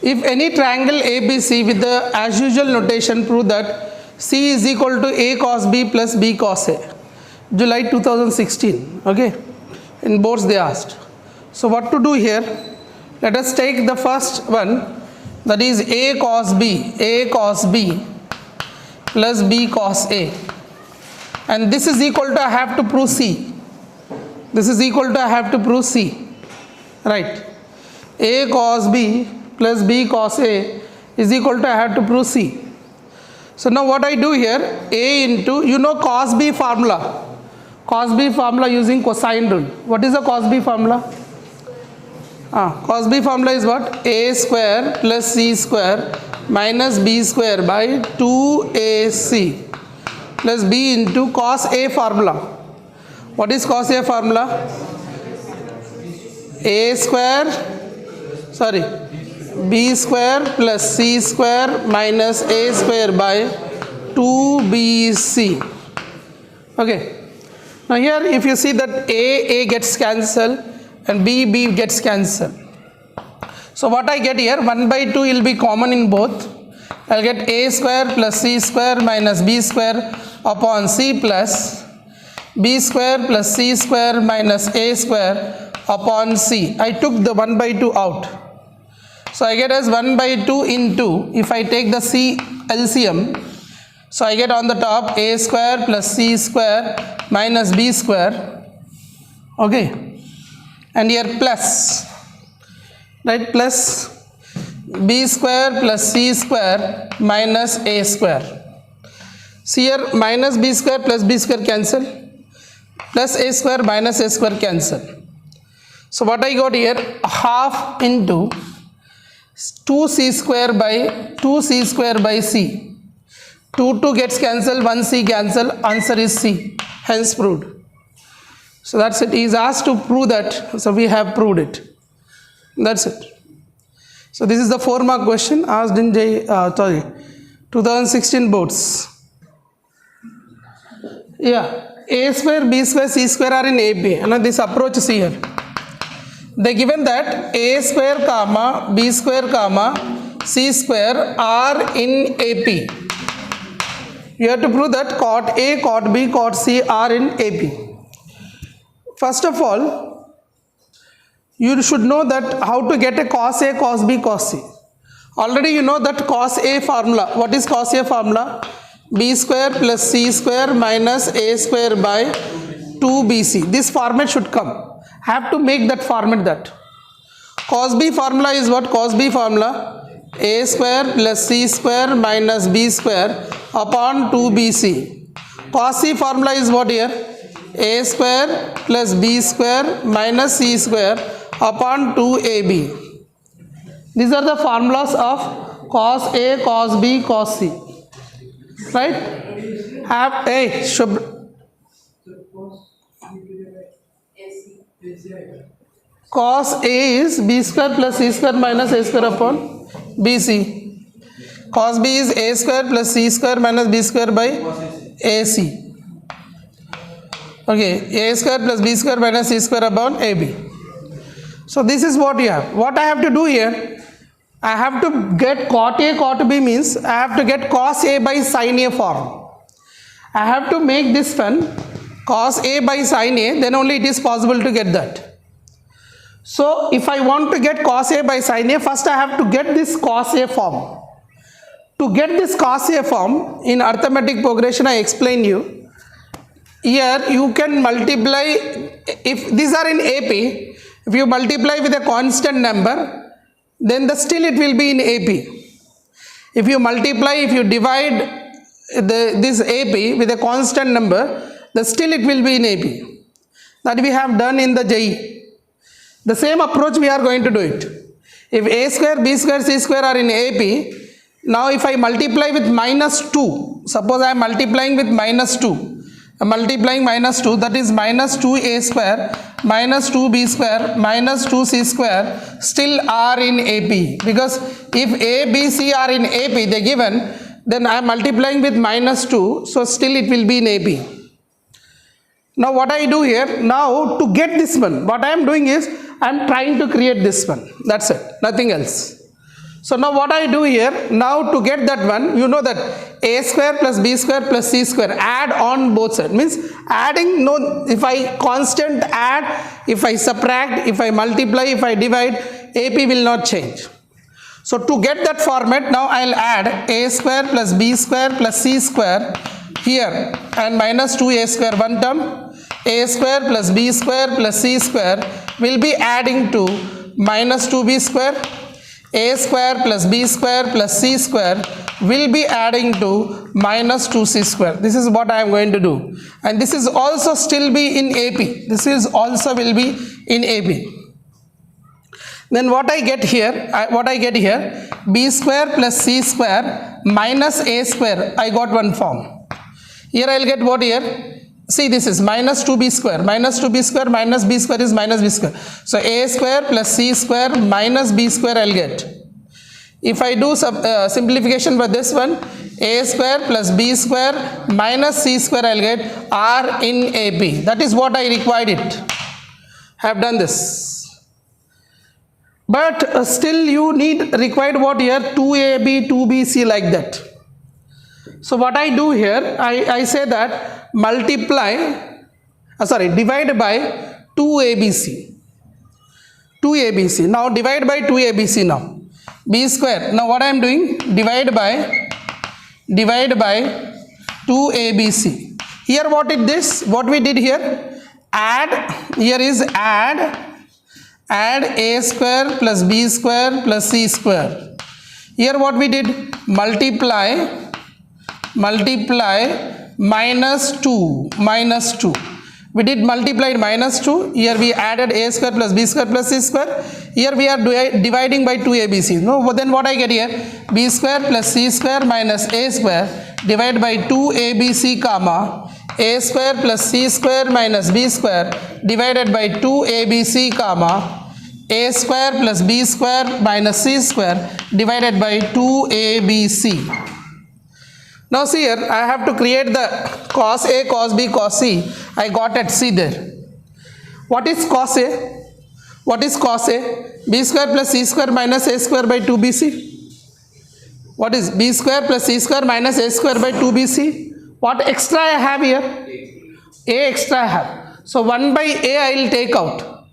If any triangle ABC with the as usual notation, prove that C is equal to A cos B plus B cos A. July 2016. Okay, in boards they asked. So what to do here? Let us take the first one, that is A cos B plus B cos A, and this is equal to I have to prove C. This is equal to I have to prove C, right? A cos B plus B cos A is equal to I have to prove C. So now what I do here, A into, you know cos B formula. Cos B formula using cosine rule. What is the cos B formula? Cos B formula is what? A square plus C square minus B square by 2AC plus B into cos A formula. What is cos A formula? A square, sorry, B square plus C square minus A square by 2BC. Okay. Now here if you see that A gets cancelled and B gets cancelled. So what I get here, 1 by 2 will be common in both. I will get A square plus C square minus B square upon C plus B square plus C square minus A square upon C. I took the 1 by 2 out. So I get as 1 by 2 into, if I take the C LCM, so I get on the top A square plus C square minus B square, okay, and here plus, right, plus B square plus C square minus A square. See here, minus B square plus B square cancel, plus A square minus A square cancel. So what I got here, half into 2C square by C. 2 gets cancelled, 1C cancel, answer is C, hence proved. So that's it. He is asked to prove that, so we have proved it. That's it. So this is the 4-mark question asked in 2016 boards. Yeah, A square, B square, C square are in AP. Now this approach is here. They given that A square comma B square comma C square are in AP. You have to prove that cot A, cot B, cot C are in AP. First of all, you should know that how to get a cos A, cos B, cos C. Already you know that cos A formula. What is cos A formula? B square plus C square minus A square by 2BC. This format should come. Have to make that format that. Cos B formula is what? Cos B formula A square plus C square minus B square upon 2BC. Cos C formula is what here? A square plus B square minus C square upon 2AB. These are the formulas of cos A, cos B, cos C. Right? Have A. Cos A is B square plus C square minus A square upon BC. Cos B is A square plus C square minus B square by AC. Okay, A square plus B square minus C square upon AB. So this is what you have. What I have to do here, I have to get cot A, cot B means I have to get cos A by sin A form. I have to make this one cos A by sin A, then only it is possible to get that. So if I want to get cos A by sin A, first I have to get this cos A form. To get this cos A form, in arithmetic progression I explain you. Here you can multiply, if these are in AP, if you multiply with a constant number, then still it will be in AP. If you multiply, if you divide this AP with a constant number, then still it will be in AP. That we have done in the JEE. The same approach we are going to do it. If A square, B square, C square are in AP, now if I multiply with minus 2, suppose I am multiplying with minus 2, I am multiplying minus 2, that is minus 2A square minus 2B square minus 2C square still are in AP, because if A, B, C are in AP, they given, then I am multiplying with minus 2, so still it will be in AP. Now what I do here, now to get this one, what I am doing is, I am trying to create this one, that's it, nothing else. So now what I do here, now to get that one, you know that a square plus b square plus c square, add on both sides, means adding, no, if I constant add, if I subtract, if I multiply, if I divide, AP will not change. So to get that format, now I'll add a square plus b square plus c square here and minus 2a square, one term, a square plus b square plus c square will be adding to minus 2b square, a square plus b square plus c square will be adding to minus 2c square. This is what I am going to do, and this is also still be in AP. This is also will be in AP. Then what I get here, b square plus c square minus a square, I got one form. Here I will get what here? See, this is minus 2b square, minus 2b square minus b square is minus b square. So a square plus c square minus b square I will get. If I do simplification for this one, a square plus b square minus c square I will get R in AP. That is what I required it. Have done this. But still you required what here? 2ab, 2bc like that. So what I do here, I say that divide by 2abc. 2abc. Now divide by 2abc now. B square. Now what I am doing? Divide by 2abc. Here what is this? What we did here? Add. Here is add a square plus b square plus c square. Here what we did? Multiply minus 2. We did multiplied minus 2. Here we added a square plus b square plus c square. Here we are dividing by 2abc. No, then what I get here? B square plus c square minus a square divided by 2abc comma a square plus c square minus b square divided by 2abc comma a square plus b square minus c square divided by 2abc. Now see here, I have to create the cos A, cos B, cos C. I got at C there. What is cos A? What is cos A? B square plus C square minus A square by 2BC. What is B square plus C square minus A square by 2BC? What extra I have here? A extra I have. So 1 by A I will take out.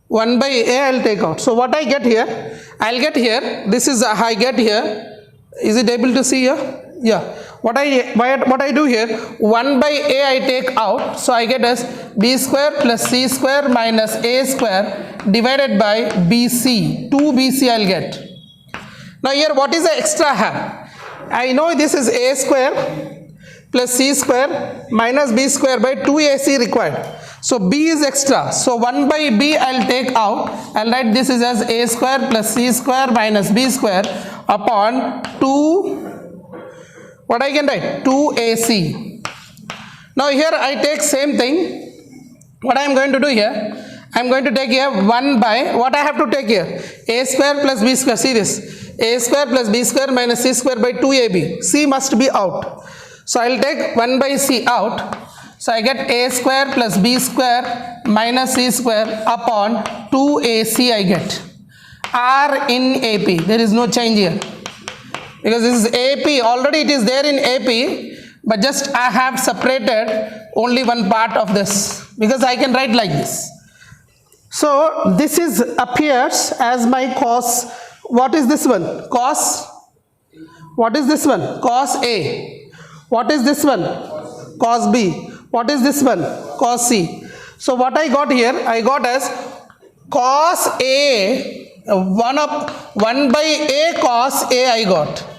1 by A I will take out. So what I get here? I will get here. This is I get here. Is it able to see here? Yeah. What I do here, 1 by A I take out, so I get as B square plus C square minus A square divided by BC, 2BC I will get. Now here what is the extra I have? I know this is A square plus C square minus B square by 2AC required. So B is extra, so 1 by B I will take out and write this is as A square plus C square minus B square upon 2. What I can write? 2AC. Now here I take same thing. What I am going to do here? I am going to take here 1 by, what I have to take here? A square plus B square. See this. A square plus B square minus C square by 2AB. C must be out. So I will take 1 by C out. So I get A square plus B square minus C square upon 2AC I get. R in AP. There is no change here. Because this is AP, already it is there in AP, but just I have separated only one part of this, because I can write like this. So this is appears as my cos. What is this one? Cos. What is this one? Cos A. What is this one? Cos B. What is this one? Cos C. So what I got here? I got as cos A. 1 by A cos A I got.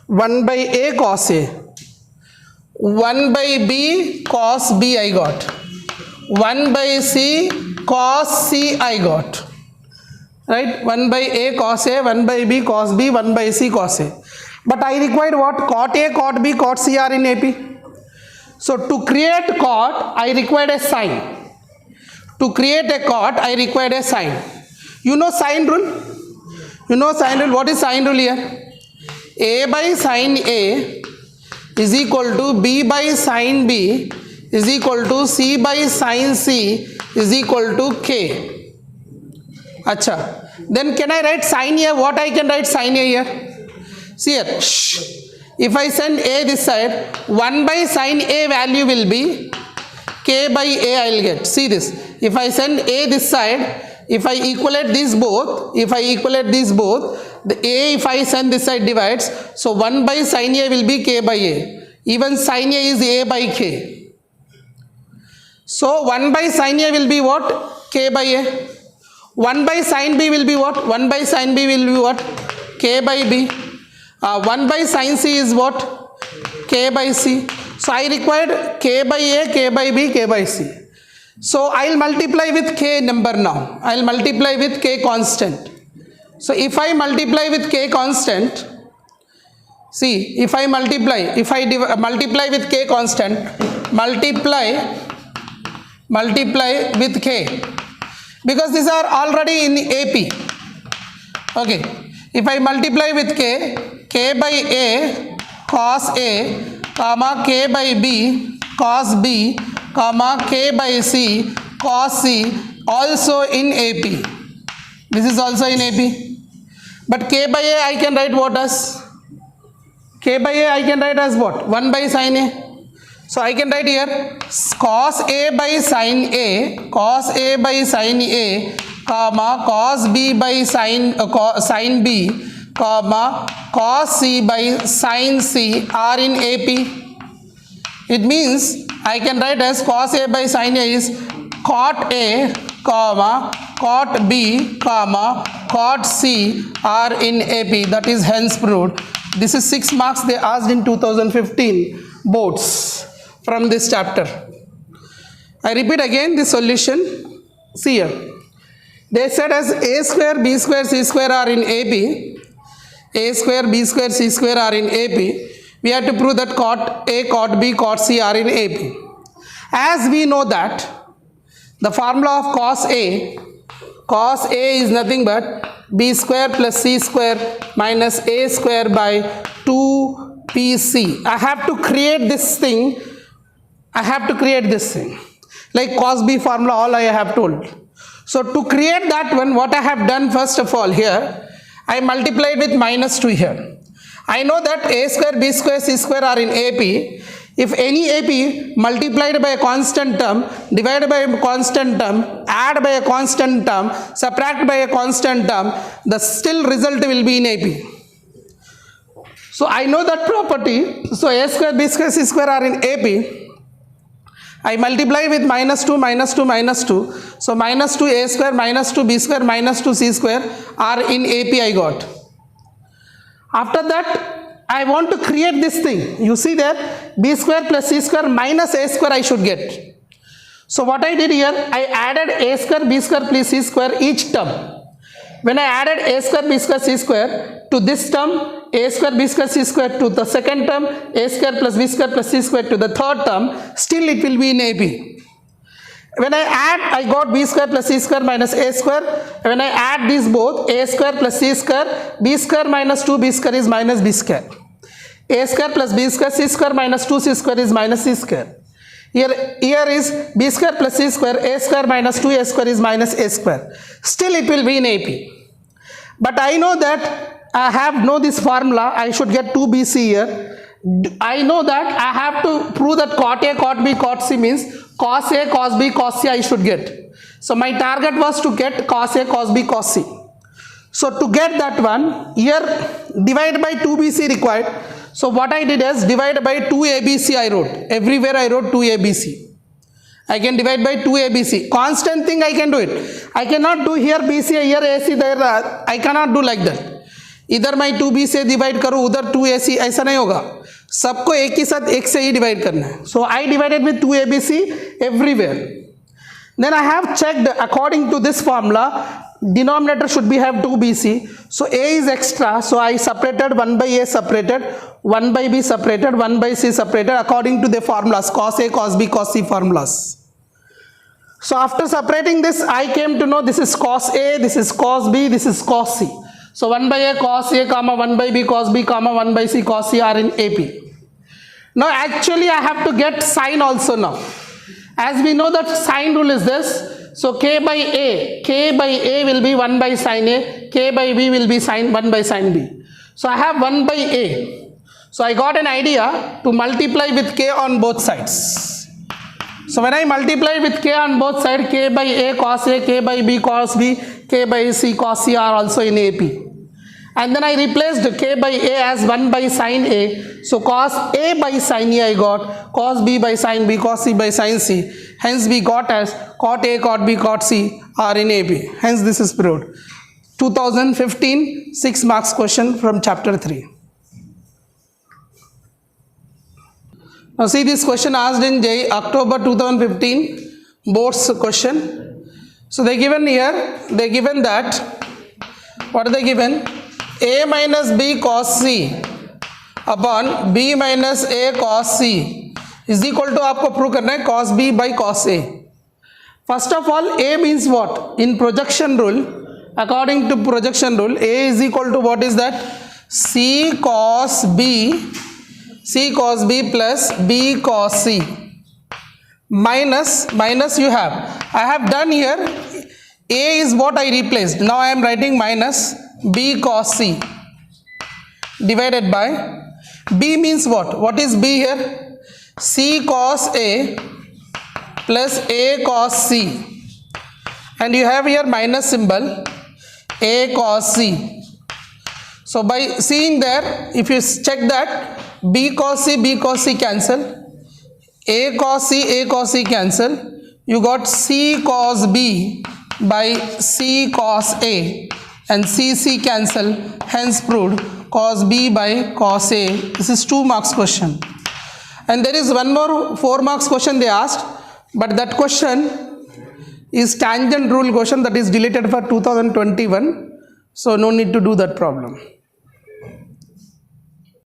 1 by A cos A. 1 by B cos B I got. 1 by C cos C I got. Right? 1 by A cos A, 1 by B cos B, 1 by C cos A. But I required what? Cot A, cot B, cot C are in AP. So to create cot, I required a sine. To create a cot, I required a sine. You know sine rule? You know sine rule? What is sine rule here? A by sine A is equal to B by sine B is equal to C by sine C is equal to K. Acha. Then can I write sin A? What I can write sin A here? See here. Shh. If I send A this side, 1 by sin A value will be k by A I will get. See this. If I send A this side, if I equalate these both, the A if I send this side divides, so 1 by sin A will be k by A. Even sin A is A by k. So 1 by sin A will be what? K by A. 1 by sin B will be what? 1 by sin B will be what? K by B. 1 by sin C is what? K by C. So I required K by A, K by B, K by C. So I will multiply with K number now. I will multiply with K constant. So if I multiply with K constant, see, if I multiply with K constant, multiply with K, because these are already in AP. Okay, if I multiply with K by A cos A, comma K by B cos B, comma K by C cos C, also in AP. This is also in AP. But K by A I can write what as? K by A I can write as what? 1 by sin A. So I can write here cos A by sin A, comma cos B by sin B, comma cos C by sin C are in AP. It means I can write as cos A by sin A is cot A, comma cot B, comma cot C are in AP. That is hence proved. This is 6 marks they asked in 2015 boards from this chapter. I repeat again the solution. See here. They said as A square, B square, C square are in AP. A square, B square, C square are in AP. We have to prove that cot A, cot B, cot C are in AP. As we know that the formula of cos A is nothing but B square plus C square minus A square by 2PC. I have to create this thing. Like cos B formula, all I have told. So to create that one, what I have done first of all here, I multiplied with minus 2 here. I know that A square, B square, C square are in AP. If any AP multiplied by a constant term, divided by a constant term, add by a constant term, subtract by a constant term, the still result will be in AP. So I know that property. So A square, B square, C square are in AP. I multiply with minus 2, minus 2, minus 2. So minus 2 A square, minus 2 B square, minus 2 C square are in AP I got. After that, I want to create this thing. You see there, B square plus C square minus A square I should get. So what I did here, I added A square, B square plus C square each term. When I added A square, B square, C square to this term, A square, B square, C square to the second term, A square plus B square plus C square to the third term, still it will be in AP. When I add, I got B square plus C square minus A square. When I add these both, A square plus C square, B square minus 2B square is minus B square. A square plus B square, C square minus 2C square is minus C square. Here is B square plus C square, A square minus 2A square is minus A square. Still it will be in AP. But I know that I know this formula, I should get 2BC here. I know that I have to prove that cot A, cot B, cot C means cos A, cos B, cos C I should get. So my target was to get cos A, cos B, cos C. So to get that one, here divide by 2BC required. So what I did is divide by 2ABC I wrote. Everywhere I wrote 2ABC. I can divide by 2ABC. Constant thing I can do it. I cannot do here BC, here AC, there I cannot do like that. इधर मैं 2B से divide करूँ, उधर 2AC, ऐसा नहीं होगा. सबको एक ही साथ एक से ही डिवाइड करना है. So I divided with 2ABC everywhere. Then I have checked according to this formula, denominator should be have 2BC. So A is extra, so I separated 1 by A separated, 1 by B separated, 1 by C separated according to the formulas, cos A, cos B, cos C formulas. So after separating this, I came to know this is cos A, this is cos B, this is cos C. So 1 by A cos A, comma 1 by B cos B, comma 1 by C cos C are in AP. Now actually I have to get sine also now. As we know that sine rule is this, So k by a will be 1 by sin a, k by b will be 1 by sin b. So I have 1 by a. So I got an idea to multiply with k on both sides. So when I multiply with k on both sides, k by a cos a, k by b cos b, k by c cos c are also in AP. And then I replaced k by a as 1 by sin a. So cos a by sin a I got, cos b by sin b, cos c by sin c. Hence we got as cot a, cot b, cot c are in AP. Hence this is proved. 2015 6 marks question from chapter 3. Now see this question asked in October 2015 boards question. So they given here, they given that, what are they given? A minus b cos c upon b minus a cos c is equal to आपको prove करना है cos b by cos a. First of all, a means what? In projection rule, according to projection rule, a is equal to what is that? C cos b plus b cos c minus you have. I have done here, a is what I replaced. Now I am writing minus b cos c divided by b means what? What is b here? C cos a plus a cos c, and you have here minus symbol a cos c. So by seeing there, if you check that, b cos c cancel, a cos c cancel, you got c cos b by c cos a, and c cancel, hence proved cos b by cos a. This is 2 marks question. And there is one more 4 marks question they asked, but that question is tangent rule question, that is deleted for 2021, so no need to do that problem.